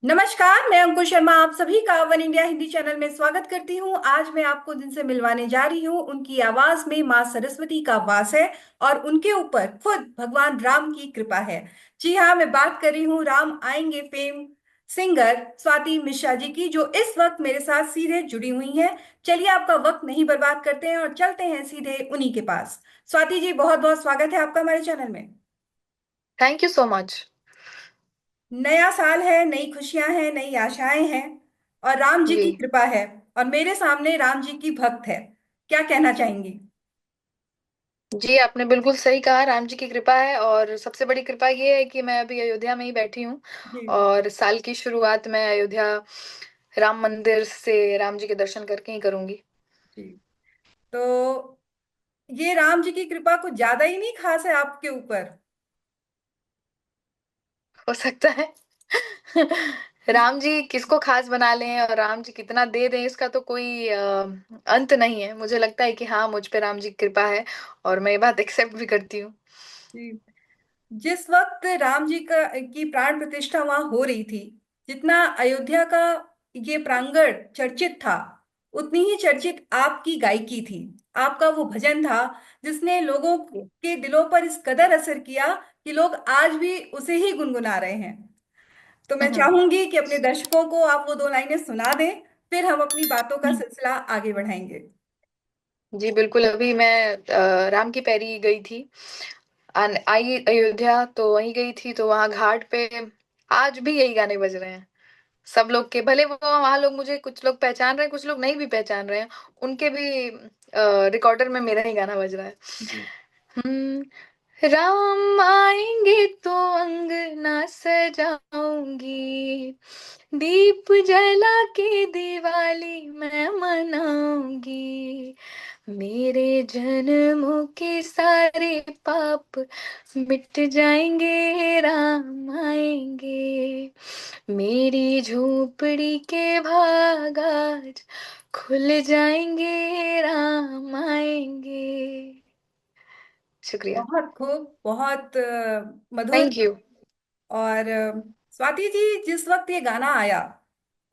नमस्कार, मैं अंकुश शर्मा आप सभी का वन इंडिया हिंदी चैनल में स्वागत करती हूँ। आज मैं आपको जिनसे मिलवाने जा रही हूँ उनकी आवाज में माँ सरस्वती का वास है और उनके ऊपर खुद भगवान राम की कृपा है। जी हाँ, मैं बात कर रही हूँ राम आएंगे फेम सिंगर स्वाति मिश्रा जी की, जो इस वक्त मेरे साथ सीधे जुड़ी हुई हैं। चलिए आपका वक्त नहीं बर्बाद करते हैं और चलते हैं सीधे उन्हीं के पास। स्वाति जी, बहुत बहुत स्वागत है आपका हमारे चैनल में। Thank you so much. नया साल है, नई खुशियां हैं, नई आशाएं हैं और राम जी जी। की कृपा है। और मेरे सामने राम जी की भक्त है। क्या कहना चाहेंगी? जी, आपने बिल्कुल सही कहा, राम जी की कृपा है और सबसे बड़ी कृपा ये है कि मैं अभी अयोध्या में ही बैठी हूँ। जी। और साल की शुरुआत मैं अयोध्या राम मंदिर से राम जी के दर्शन करके ही करूंगी। जी। तो ये राम जी की कृपा कुछ ज्यादा ही नहीं खास है आपके ऊपर? हो सकता है। राम जी किसको खास बना लें और राम जी कितना दे दें इसका तो कोई अंत नहीं है। मुझे लगता है कि हाँ, मुझ पे राम जी की कृपा है और मैं ये बात एक्सेप्ट भी करती हूँ। जी। जिस वक्त राम जी का की प्राण प्रतिष्ठा वहां हो रही थी, जितना अयोध्या का ये प्रांगण चर्चित था, उतनी ही चर्चित आपकी गायकी थी। आपका वो भजन था जिसने लोगों के दिलों पर इस कदर असर किया कि लोग आज भी उसे ही गुनगुना रहे हैं। तो मैं हम्म। चाहूंगी कि अपने दर्शकों को आप वो दो लाइनें सुना दें, फिर हम अपनी बातों का सिलसिला आगे बढ़ाएंगे। जी बिल्कुल, अभी मैं राम की पैरी गई थी। आई अयोध्या तो वहीं गई थी, तो वहां घाट पे आज भी यही गाने बज रहे हैं। सब लोग के भले वो वहां लोग मुझे कुछ लोग पहचान रहे हैं, कुछ लोग नहीं भी पहचान रहे हैं, उनके भी रिकॉर्डर में मेरा ही गाना बज रहा है। जी। राम आएंगे तो अंगना सजाऊंगी, दीप जला के दिवाली मैं मनाऊंगी, मेरे जन्मों के सारे पाप मिट जाएंगे, राम आएंगे, मेरी झोपड़ी के भाग आज खुल जाएंगे, राम आएंगे। शुक्रिया। बहुत खूब, बहुत मधुर। Thank you. और स्वाति जी, जिस वक्त ये गाना आया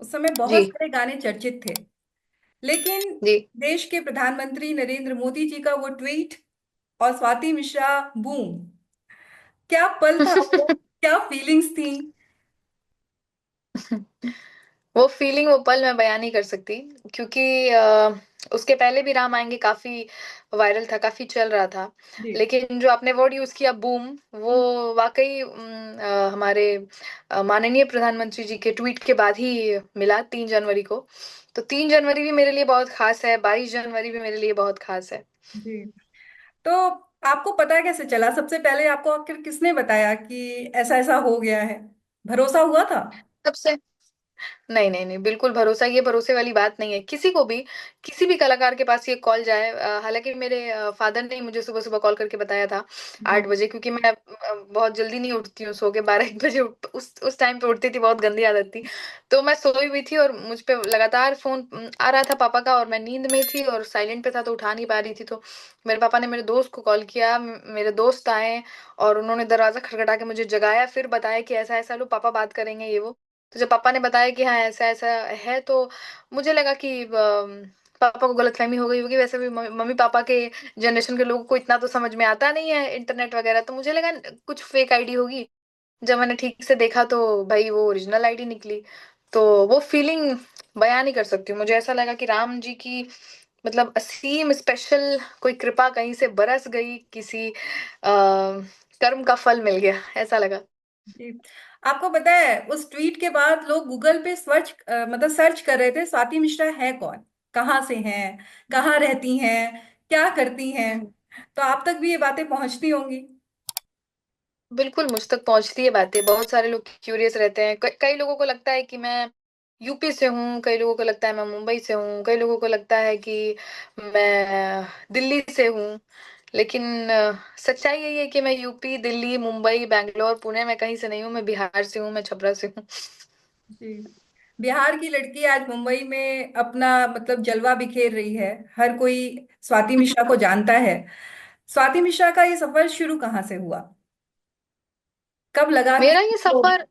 उस समय बहुत जी। सारे गाने चर्चित थे, लेकिन जी। देश के प्रधानमंत्री नरेंद्र मोदी जी का वो ट्वीट और स्वाति मिश्रा बूम, क्या पल था वो, क्या फीलिंग्स थी? वो फीलिंग, वो पल मैं बयान नहीं कर सकती, क्योंकि उसके पहले भी राम आएंगे काफी वायरल था, काफी चल रहा था। जी। लेकिन जो आपने वर्ड यूज किया, बूम, वो वाकई हमारे माननीय प्रधानमंत्री जी के ट्वीट के बाद ही मिला, 3 जनवरी को। तो 3 जनवरी भी मेरे लिए बहुत खास है, 22 जनवरी भी मेरे लिए बहुत खास है। जी। तो आपको पता कैसे चला? सबसे पहले आपको आखिर किसने बताया कि ऐसा ऐसा हो गया है? भरोसा हुआ था? सबसे नहीं नहीं नहीं, बिल्कुल भरोसा, ये भरोसे वाली बात नहीं है किसी को भी। किसी भी कलाकार के पास ये कॉल जाए, हालांकि मेरे फादर ने मुझे सुबह सुबह कॉल करके बताया था, जी। 8 बजे, क्योंकि मैं बहुत जल्दी नहीं उठती हूँ, सो के 12-1 बजे उस टाइम पे उठती थी, बहुत गंदी आदत थी। तो मैं सोई हुई थी और मुझ पे लगातार फोन आ रहा था पापा का, और मैं नींद में थी और साइलेंट पे था तो उठा नहीं पा रही थी। तो मेरे पापा ने मेरे दोस्त को कॉल किया, मेरे दोस्त आए और उन्होंने दरवाजा खटखटा के मुझे जगाया, फिर बताया कि ऐसा ऐसा, लो पापा बात करेंगे ये वो। तो जब पापा ने बताया कि हाँ ऐसा ऐसा है, तो मुझे लगा कि पापा को गलतफहमी हो गई होगी। वैसे भी मम्मी पापा के जनरेशन के लोगों को इतना तो समझ में आता नहीं है इंटरनेट वगैरह, तो मुझे लगा कुछ फेक आईडी होगी। जब मैंने ठीक से देखा तो भाई वो ओरिजिनल आईडी निकली। तो वो फीलिंग बयान नहीं कर सकती हूँ। मुझे ऐसा लगा कि राम जी की मतलब असीम स्पेशल कोई कृपा कहीं से बरस गई, किसी कर्म का फल मिल गया, ऐसा लगा। जी। आपको पता है उस ट्वीट के बाद लोग गूगल पे मतलब सर्च कर रहे थे स्वाति मिश्रा है कौन, कहाँ से हैं, कहाँ रहती हैं, क्या करती हैं। हम्म। तो आप तक भी ये बातें पहुंचती होंगी। बिल्कुल मुझ तक पहुंचती है बातें, बहुत सारे लोग क्यूरियस रहते हैं। कई लोगों को लगता है कि मैं यूपी से हूँ, कई लोगों को लगता है मैं मुंबई से हूँ, कई लोगों को लगता है कि मैं दिल्ली से हूँ। लेकिन सच्चाई यही है कि मैं यूपी, दिल्ली, मुंबई, बैंगलोर, पुणे में कहीं से नहीं हूँ। मैं बिहार से हूँ, मैं छपरा से हूँ। जी। बिहार की लड़की आज मुंबई में अपना मतलब जलवा बिखेर रही है। हर कोई स्वाति मिश्रा को जानता है। स्वाति मिश्रा का ये सफर शुरू कहाँ से हुआ? कब लगा कि मेरा ये वो? सफर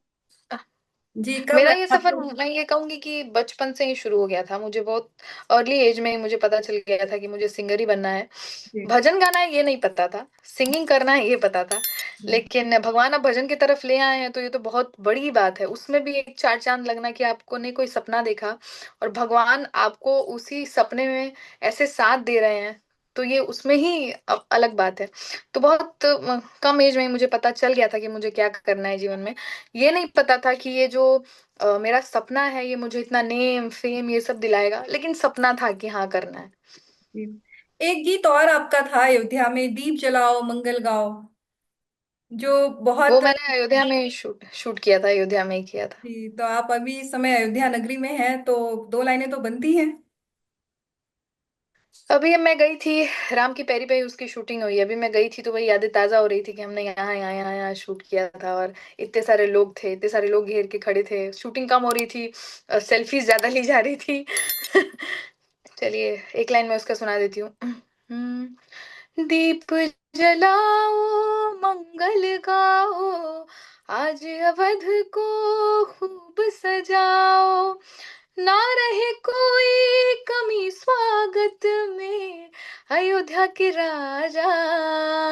जी, कब मेरा ये सफर आपको? मैं ये कहूंगी कि बचपन से ही शुरू हो गया था। मुझे बहुत अर्ली एज में ही मुझे पता चल गया था कि मुझे सिंगर ही बनना है। जी। भजन गाना है ये नहीं पता था, सिंगिंग करना है ये पता था। जी। लेकिन भगवान अब भजन की तरफ ले आए हैं तो ये तो बहुत बड़ी बात है। उसमें भी एक चार चांद लगना कि आपको ने कोई सपना देखा और भगवान आपको उसी सपने में ऐसे साथ दे रहे हैं, तो ये उसमें ही अलग बात है। तो बहुत कम एज में ही मुझे पता चल गया था कि मुझे क्या करना है जीवन में। ये नहीं पता था कि ये जो मेरा सपना है ये मुझे इतना नेम फेम ये सब दिलाएगा, लेकिन सपना था कि हाँ करना है। जी। एक गीत और आपका था अयोध्या में, दीप जलाओ मंगल गाओ, जो वो बहुत। मैंने अयोध्या में शूट शूट किया था, अयोध्या में ही किया था। जी, तो आप अभी इस समय अयोध्या नगरी में हैं, तो दो लाइनें तो बनती हैं। अभी मैं गई थी, राम की पैरी पे उसकी शूटिंग हुई। अभी मैं गई थी तो वही यादें ताजा हो रही थी कि हमने यहाँ यहाँ यहाँ यहाँ शूट किया था, और इतने सारे लोग थे, इतने सारे लोग घेर के खड़े थे। शूटिंग कम हो रही थी, सेल्फीज ज्यादा ली जा रही थी। चलिए एक लाइन में उसका सुना देती हूँ। दीप जलाओ मंगल गाओ, आज अवध को खूब सजाओ, ना रहे कोई कमी स्वागत में, अयोध्या के राजा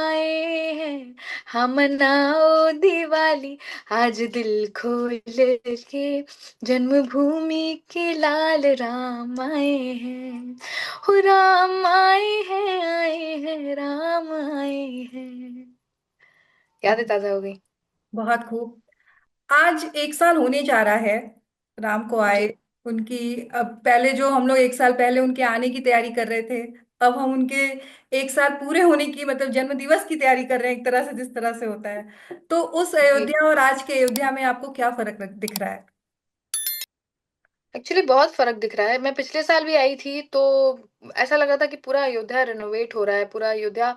आए हैं। हम मनाओ दिवाली आज दिल खोल के, जन्मभूमि के लाल राम आए हैं। हो राम आए हैं राम आए हैं। यादें ताजा हो गई। बहुत खूब। आज एक साल होने जा रहा है राम को आए, जी। उनकी। अब पहले जो हम लोग एक साल पहले उनके आने की तैयारी कर रहे थे, अब हम उनके एक साल पूरे होने की, मतलब जन्म दिवस की तैयारी कर रहे हैं, एक तरह से, जिस तरह से होता है। तो उस जी अयोध्या और आज के अयोध्या में आपको क्या फर्क दिख रहा है? एक्चुअली बहुत फर्क दिख रहा है। मैं पिछले साल भी आई थी तो ऐसा लग रहा था कि पूरा अयोध्या रिनोवेट हो रहा है, पूरा अयोध्या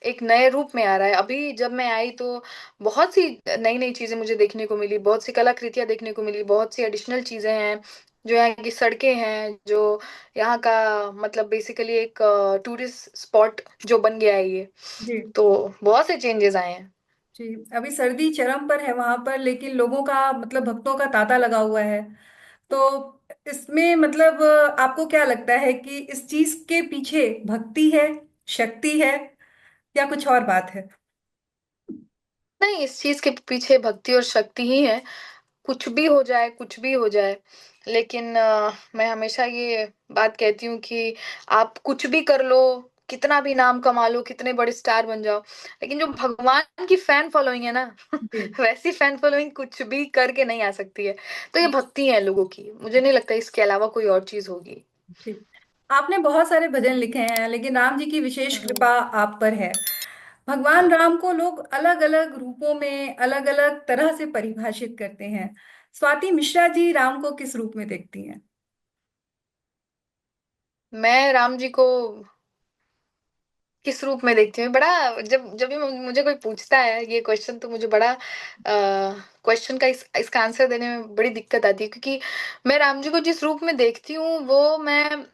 एक नए रूप में आ रहा है। अभी जब मैं आई तो बहुत सी नई नई चीजें मुझे देखने को मिली, बहुत सी कलाकृतियां देखने को मिली, बहुत सी एडिशनल चीजें हैं। जो यहाँ की सड़कें हैं, जो यहाँ का मतलब बेसिकली एक टूरिस्ट स्पॉट जो बन गया है ये, जी। तो बहुत से चेंजेस आए हैं। जी, अभी सर्दी चरम पर है वहां पर, लेकिन लोगों का, मतलब भक्तों का तांता लगा हुआ है। तो इसमें मतलब आपको क्या लगता है कि इस चीज के पीछे भक्ति है, शक्ति है, या कुछ और बात है? नहीं, इस चीज के पीछे भक्ति और शक्ति ही है। कुछ भी हो जाए, कुछ भी हो जाए, लेकिन मैं हमेशा ये बात कहती हूँ कि आप कुछ भी कर लो, कितना भी नाम कमा लो, कितने बड़े स्टार बन जाओ, लेकिन जो भगवान की फैन फॉलोइंग है ना, जी। वैसी फैन फॉलोइंग कुछ भी करके नहीं आ सकती है। तो ये भक्ति है लोगों की, मुझे नहीं लगता इसके अलावा कोई और चीज होगी। जी, आपने बहुत सारे भजन लिखे हैं, लेकिन राम जी की विशेष हम्म। कृपा आप पर है। भगवान राम को लोग अलग अलग रूपों में, अलग अलग तरह से परिभाषित करते हैं। स्वाति मिश्रा जी राम को किस रूप में देखती हैं? मैं राम जी को किस रूप में देखती हूँ, बड़ा जब जब भी मुझे कोई पूछता है ये क्वेश्चन तो मुझे बड़ा क्वेश्चन का इसका आंसर देने में बड़ी दिक्कत आती है, क्योंकि मैं राम जी को जिस रूप में देखती हूँ वो मैं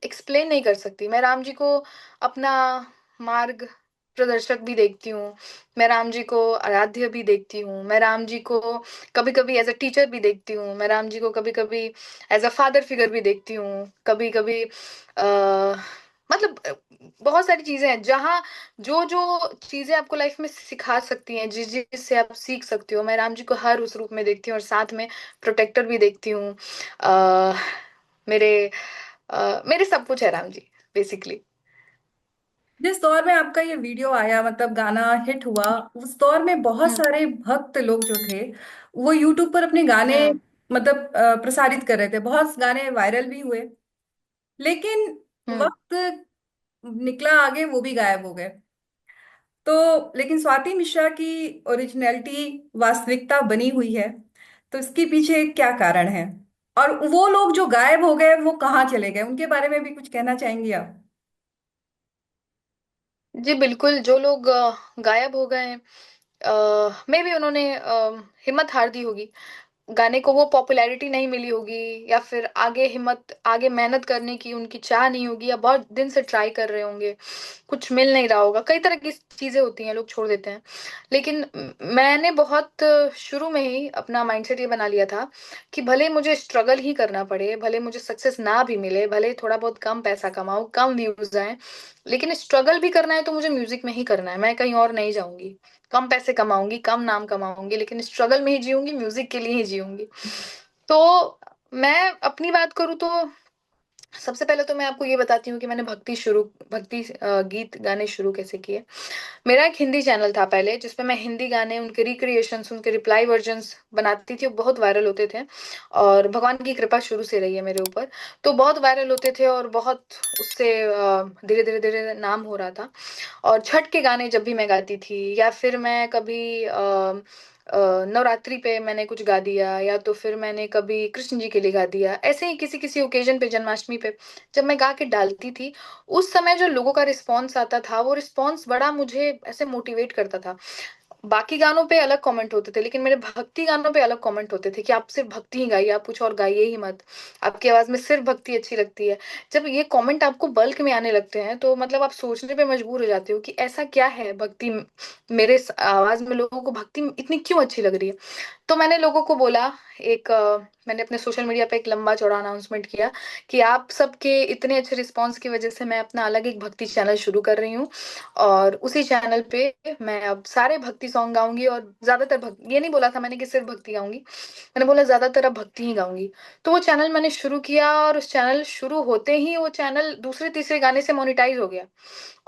एक्सप्लेन नहीं कर सकती। मैं राम जी को अपना मार्ग प्रदर्शक भी देखती हूँ, मैं राम जी को आराध्य भी देखती हूँ, मैं राम जी को कभी कभी एज अ टीचर भी देखती हूँ, मैं राम जी को कभी कभी एज अ फादर फिगर भी देखती हूँ, कभी कभी मतलब बहुत सारी चीजें हैं जहाँ जो जो चीजें आपको लाइफ में सिखा सकती हैं, जिस जिससे आप सीख सकते हो, मैं राम जी को हर उस रूप में देखती हूँ, और साथ में प्रोटेक्टर भी देखती हूँ। अ, मेरे मेरे सब कुछ है राम जी बेसिकली। जिस दौर में आपका ये वीडियो आया, मतलब गाना हिट हुआ, उस दौर में बहुत हम्म। सारे भक्त लोग जो थे, वो यूट्यूब पर अपने गाने, हम्म। मतलब प्रसारित कर रहे थे। बहुत गाने वायरल भी हुए, लेकिन हम्म। वक्त निकला आगे, वो भी गायब हो गए। तो लेकिन स्वाति मिश्रा की ओरिजिनलिटी, वास्तविकता बनी हुई है। तो इसके पीछे क्या कारण है? और वो लोग जो गायब हो गए, वो कहाँ चले गए, उनके बारे में भी कुछ कहना चाहेंगी आप? जी बिल्कुल, जो लोग गायब हो गए, मे भी उन्होंने हिम्मत हार दी होगी। गाने को वो पॉपुलैरिटी नहीं मिली होगी, या फिर आगे हिम्मत, आगे मेहनत करने की उनकी चाह नहीं होगी, या बहुत दिन से ट्राई कर रहे होंगे, कुछ मिल नहीं रहा होगा, कई तरह की चीजें होती हैं, लोग छोड़ देते हैं। लेकिन मैंने बहुत शुरू में ही अपना माइंडसेट ये बना लिया था कि भले मुझे स्ट्रगल ही करना पड़े, भले मुझे सक्सेस ना भी मिले, भले थोड़ा बहुत कम पैसा कमाऊं, कम व्यूज आए, लेकिन स्ट्रगल भी करना है तो मुझे म्यूजिक में ही करना है, मैं कहीं और नहीं जाऊंगी। कम पैसे कमाऊंगी, कम नाम कमाऊंगी, लेकिन स्ट्रगल में ही जीऊंगी, म्यूजिक के लिए ही जीऊंगी। तो मैं अपनी बात करूँ तो सबसे पहले तो मैं आपको ये बताती हूँ कि मैंने भक्ति गीत गाने शुरू कैसे किए। मेरा एक हिंदी चैनल था पहले, जिसपे मैं हिंदी गाने, उनके रिक्रिएशंस, उनके रिप्लाई वर्जन्स बनाती थी, वो बहुत वायरल होते थे। और भगवान की कृपा शुरू से रही है मेरे ऊपर, तो बहुत वायरल होते थे और बहुत उससे धीरे धीरे धीरे नाम हो रहा था। और छठ के गाने जब भी मैं गाती थी, या फिर मैं कभी नवरात्रि पे मैंने कुछ गा दिया, या तो फिर मैंने कभी कृष्ण जी के लिए गा दिया, ऐसे ही किसी किसी ओकेजन पे, जन्माष्टमी पे जब मैं गा के डालती थी, उस समय जो लोगों का रिस्पॉन्स आता था, वो रिस्पॉन्स बड़ा मुझे ऐसे मोटिवेट करता था। बाकी गानों पे अलग कमेंट होते थे, लेकिन मेरे भक्ति गानों पे अलग कमेंट होते थे कि आप सिर्फ भक्ति ही गाइए, आप कुछ और गाइए ही मत, आपकी आवाज में सिर्फ भक्ति अच्छी लगती है। जब ये कमेंट आपको बल्क में आने लगते हैं, तो मतलब आप सोचने पे मजबूर हो जाते हो कि ऐसा क्या है भक्ति मेरे आवाज में, लोगों को भक्ति इतनी क्यों अच्छी लग रही है। तो मैंने लोगों को बोला, मैंने अपने सोशल मीडिया पे एक लंबा चौड़ा अनाउंसमेंट किया कि आप सबके इतने अच्छे रिस्पांस की वजह से मैं अपना अलग एक भक्ति चैनल शुरू कर रही हूँ। और उसी चैनल पे मैं अब सारे भक्ति सॉन्ग गाऊंगी, और ज्यादातर भक्ति, ये नहीं बोला था मैंने कि सिर्फ भक्ति गाऊंगी, मैंने बोला ज्यादातर अब भक्ति ही गाऊंगी। तो वो चैनल मैंने शुरू किया, और उस चैनल शुरू होते ही वो चैनल दूसरे तीसरे गाने से मोनेटाइज हो गया।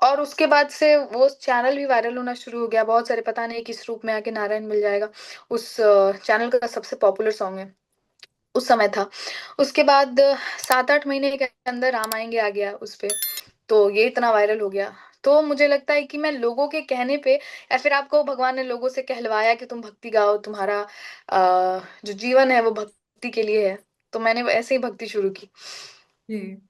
और उसके बाद से वो चैनल भी वायरल होना शुरू हो गया, बहुत सारे, पता नहीं किस रूप में आके नारायण मिल जाएगा उस चैनल का सबसे पॉपुलर सॉन्ग है, उस समय था। उसके बाद 7-8 महीने के अंदर राम आएंगे आ गया उस पे, तो ये इतना वायरल हो गया। तो मुझे लगता है कि मैं लोगों के कहने पे, या फिर आपको भगवान ने लोगों से कहलवाया कि तुम भक्ति गाओ, तुम्हारा जो जीवन है वो भक्ति के लिए है, तो मैंने ऐसे ही भक्ति शुरू की। जी।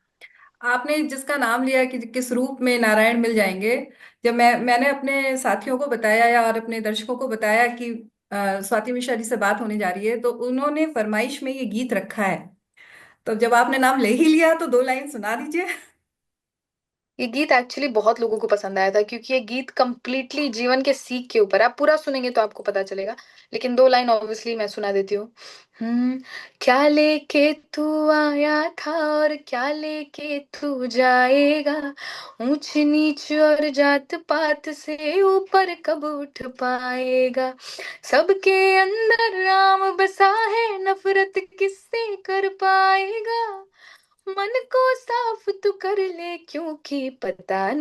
आपने जिसका नाम लिया कि किस रूप में नारायण मिल जाएंगे, जब मैंने अपने साथियों को बताया या और अपने दर्शकों को बताया कि स्वाति मिश्रा जी से बात होने जा रही है, तो उन्होंने फरमाइश में ये गीत रखा है। तो जब आपने नाम ले ही लिया तो 2 लाइन सुना दीजिए। ये गीत एक्चुअली बहुत लोगों को पसंद आया था, क्योंकि ये गीत कंप्लीटली जीवन के सीख के ऊपर है। आप पूरा सुनेंगे तो आपको पता चलेगा, लेकिन 2 लाइन ऑब्वियसली मैं सुना देती हूँ। हम्म। क्या लेके तू आया था और क्या लेके तू जाएगा, ऊंच नीच और जात पात से ऊपर कब उठ पाएगा, सबके अंदर राम बसा है, नफरत किससे कर पाएगा, मन को साफ तू कर ले क्योंकि पता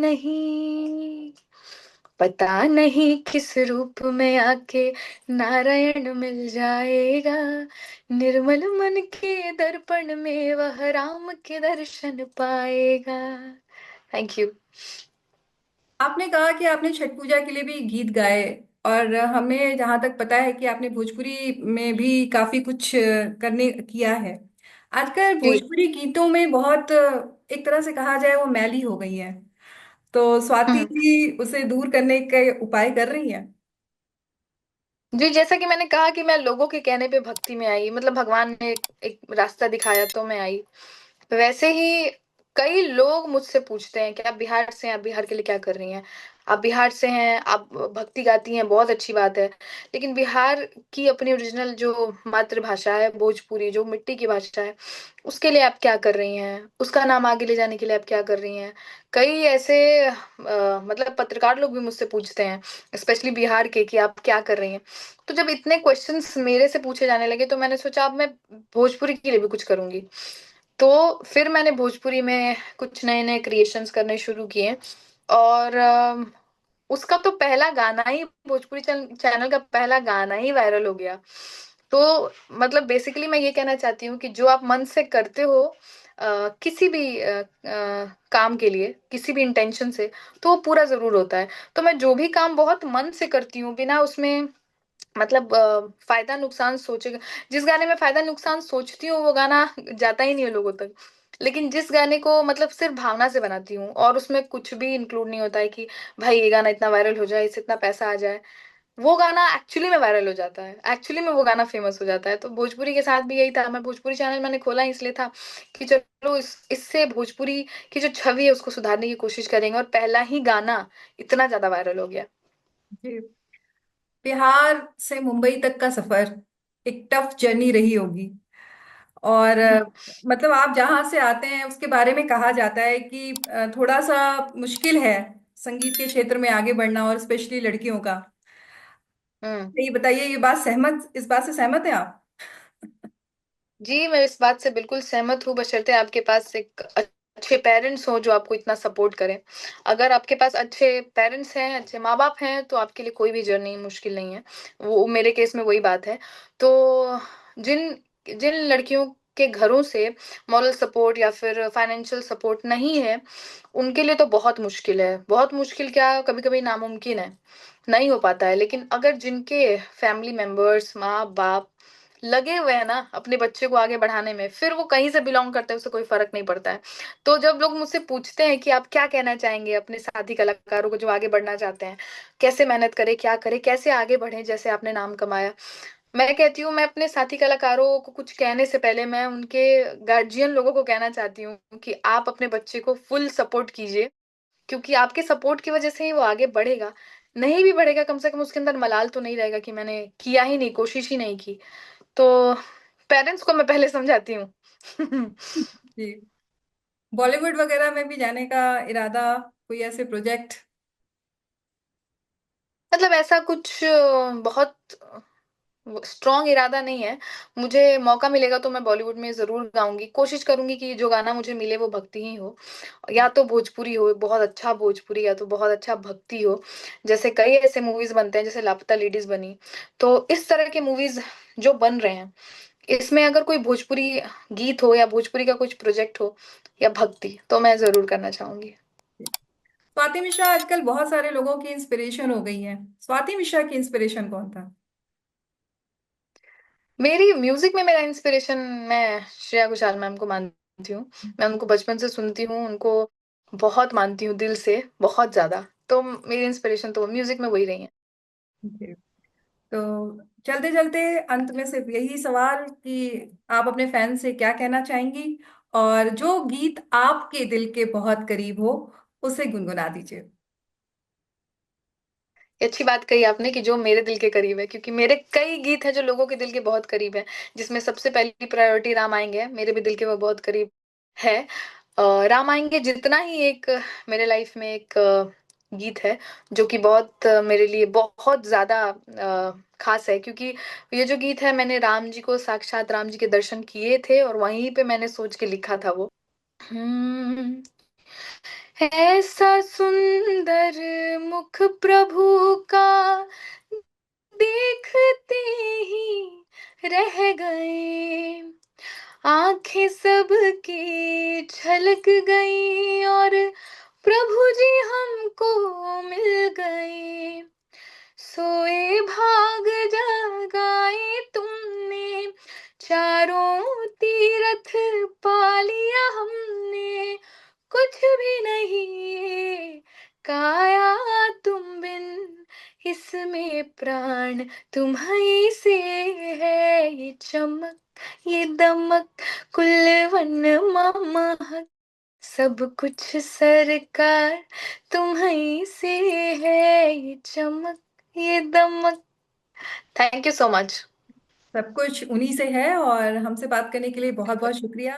नहीं किस रूप में आके नारायण मिल जाएगा, निर्मल मन के दर्पण में वह राम के दर्शन पाएगा। Thank you. आपने कहा कि आपने छठ पूजा के लिए भी गीत गाए, और हमें जहां तक पता है कि आपने भोजपुरी में भी काफी कुछ करने किया है। आजकल जी। भोजपुरी गीतों में बहुत एक तरह से कहा जाए वो मैली हो गई है। तो स्वाति हम्म। जी उसे दूर करने के उपाय कर रही हैं। जी, जैसा कि मैंने कहा कि मैं लोगों के कहने पे भक्ति में आई, मतलब भगवान ने एक रास्ता दिखाया तो मैं आई। वैसे ही कई लोग मुझसे पूछते हैं कि आप बिहार से हैं, आप बिहार के लिए क्या कर रही हैं, आप बिहार से हैं, आप भक्ति गाती हैं, बहुत अच्छी बात है, लेकिन बिहार की अपनी ओरिजिनल जो मातृभाषा है भोजपुरी, जो मिट्टी की भाषा है, उसके लिए आप क्या कर रही हैं, उसका नाम आगे ले जाने के लिए आप क्या कर रही हैं। कई ऐसे मतलब पत्रकार लोग भी मुझसे पूछते हैं, स्पेशली बिहार के, कि आप क्या कर रही हैं। तो जब इतने क्वेश्चंस मेरे से पूछे जाने लगे, तो मैंने सोचा अब मैं भोजपुरी के लिए भी कुछ करूंगी। तो फिर मैंने भोजपुरी में कुछ नए नए क्रिएशंस करने शुरू किए। और उसका तो पहला गाना ही, भोजपुरी चैनल का पहला गाना ही वायरल हो गया। तो मतलब बेसिकली मैं ये कहना चाहती हूँ कि जो आप मन से करते हो किसी भी काम के लिए, किसी भी इंटेंशन से, तो वो पूरा जरूर होता है। तो मैं जो भी काम बहुत मन से करती हूँ, बिना उसमें मतलब फायदा नुकसान सोचे, जिस गाने में फायदा नुकसान सोचती हूँ वो गाना जाता ही नहीं है लोगों तक। लेकिन जिस गाने को मतलब सिर्फ भावना से बनाती हूँ, और उसमें कुछ भी इंक्लूड नहीं होता है कि भाई ये गाना इतना वायरल हो जाए, इससे इतना पैसा आ जाए, वो गाना एक्चुअली में वायरल हो जाता है, एक्चुअली में वो गाना फेमस हो जाता है। तो भोजपुरी के साथ भी यही था। मैं भोजपुरी चैनल मैंने खोला इसलिए था कि चलो इससे भोजपुरी की जो छवि है उसको सुधारने की कोशिश करेंगे, और पहला ही गाना इतना ज्यादा वायरल हो गया। जी। बिहार से मुंबई तक का सफर एक टफ जर्नी रही होगी। और मतलब आप जहाँ से आते हैं उसके बारे में कहा जाता है कि थोड़ा सा मुश्किल है संगीत के क्षेत्र में आगे बढ़ना, और स्पेशली लड़कियों का। हम्म। ये बताइए, ये बात सहमत, इस बात से सहमत हैं आप? जी, मैं इस बात से बिल्कुल सहमत हूँ, बशर्ते आपके पास एक अच्छे पेरेंट्स हो जो आपको इतना सपोर्ट करें। अगर आपके पास अच्छे पेरेंट्स हैं, अच्छे माँ बाप हैं, तो आपके लिए कोई भी जर्नी मुश्किल नहीं है। वो मेरे केस में वही बात है। तो जिन जिन लड़कियों के घरों से मॉरल सपोर्ट या फिर फाइनेंशियल सपोर्ट नहीं है, उनके लिए तो बहुत मुश्किल है। बहुत मुश्किल क्या, कभी कभी नामुमकिन है, नहीं हो पाता है। लेकिन अगर जिनके फैमिली मेंबर्स, माँ बाप लगे हुए हैं ना अपने बच्चे को आगे बढ़ाने में, फिर वो कहीं से बिलोंग करते हैं उससे कोई फर्क नहीं पड़ता है। तो जब लोग मुझसे पूछते हैं कि आप क्या कहना चाहेंगे अपने साथी कलाकारों को जो आगे बढ़ना चाहते हैं, कैसे मेहनत करें, क्या करें, कैसे आगे बढ़े जैसे आपने नाम कमाया, मैं कहती हूँ, मैं अपने साथी कलाकारों को कुछ कहने से पहले मैं उनके गार्जियन लोगों को कहना चाहती हूँ कि आप अपने बच्चे को फुल सपोर्ट कीजिए, क्योंकि आपके सपोर्ट की वजह से ही वो आगे बढ़ेगा। नहीं भी बढ़ेगा, कम से कम उसके अंदर मलाल तो नहीं रहेगा कि मैंने किया ही नहीं, कोशिश ही नहीं की। तो पेरेंट्स को मैं पहले समझाती हूँ। जी। बॉलीवुड वगैरह में भी जाने का इरादा, कोई ऐसे प्रोजेक्ट? मतलब ऐसा कुछ बहुत स्ट्रॉन्ग इरादा नहीं है। मुझे मौका मिलेगा तो मैं बॉलीवुड में जरूर गाऊंगी, कोशिश करूंगी कि जो गाना मुझे मिले वो भक्ति ही हो। या तो भोजपुरी हो, बहुत अच्छा भोजपुरी, या तो बहुत अच्छा भक्ति हो। जैसे कई ऐसे मूवीज बनते हैं, जैसे लापता लेडीज बनी। तो इस तरह के मूवीज जो बन रहे हैं, इसमें अगर कोई भोजपुरी गीत हो या भोजपुरी का कुछ प्रोजेक्ट हो या भक्ति, तो मैं जरूर करना चाहूंगी। स्वाति मिश्रा आजकल बहुत सारे लोगों की इंस्पिरेशन हो गई है। स्वाति मिश्रा की इंस्पिरेशन कौन था? मेरी म्यूजिक में मेरा इंस्पिरेशन, मैं श्रेया घोषाल मैम को मानती हूँ। मैं उनको बचपन से सुनती हूँ, उनको बहुत मानती हूँ दिल से, बहुत ज्यादा। तो मेरी इंस्पिरेशन तो म्यूजिक में वही रही है। जी। तो चलते चलते अंत में सिर्फ यही सवाल कि आप अपने फैन से क्या कहना चाहेंगी, और जो गीत आपके दिल के बहुत करीब हो उसे गुनगुना दीजिए। ये अच्छी बात कही आपने कि जो मेरे दिल के करीब है, क्योंकि मेरे कई गीत हैं जो लोगों के दिल के बहुत करीब है। जिसमें सबसे पहली प्रायोरिटी राम आएंगे है, मेरे भी दिल के वो बहुत करीब है। राम आएंगे जितना ही एक मेरे लाइफ में एक गीत है जो कि बहुत मेरे लिए बहुत ज्यादा खास है, क्योंकि ये जो गीत है, मैंने राम जी को, साक्षात राम जी के दर्शन किए थे और वहीं पे मैंने सोच के लिखा था वो। हम्म, ऐसा सुंदर मुख प्रभु का देखते ही रह गए, आंखें सबकी छलक गई और प्रभु जी हमको मिल गए। सोए भाग जगाए तुमने, चारों तीरथ पा लिया हमने, कुछ भी नहीं काया तुम बिन, इसमें प्राण तुम्हीं से है, ये चमक ये दमक कुलवन महक, सब कुछ सरकार तुम्हीं से है, ये चमक ये दमक। Thank you so much. सब कुछ उन्हीं से है, और हमसे बात करने के लिए बहुत बहुत शुक्रिया।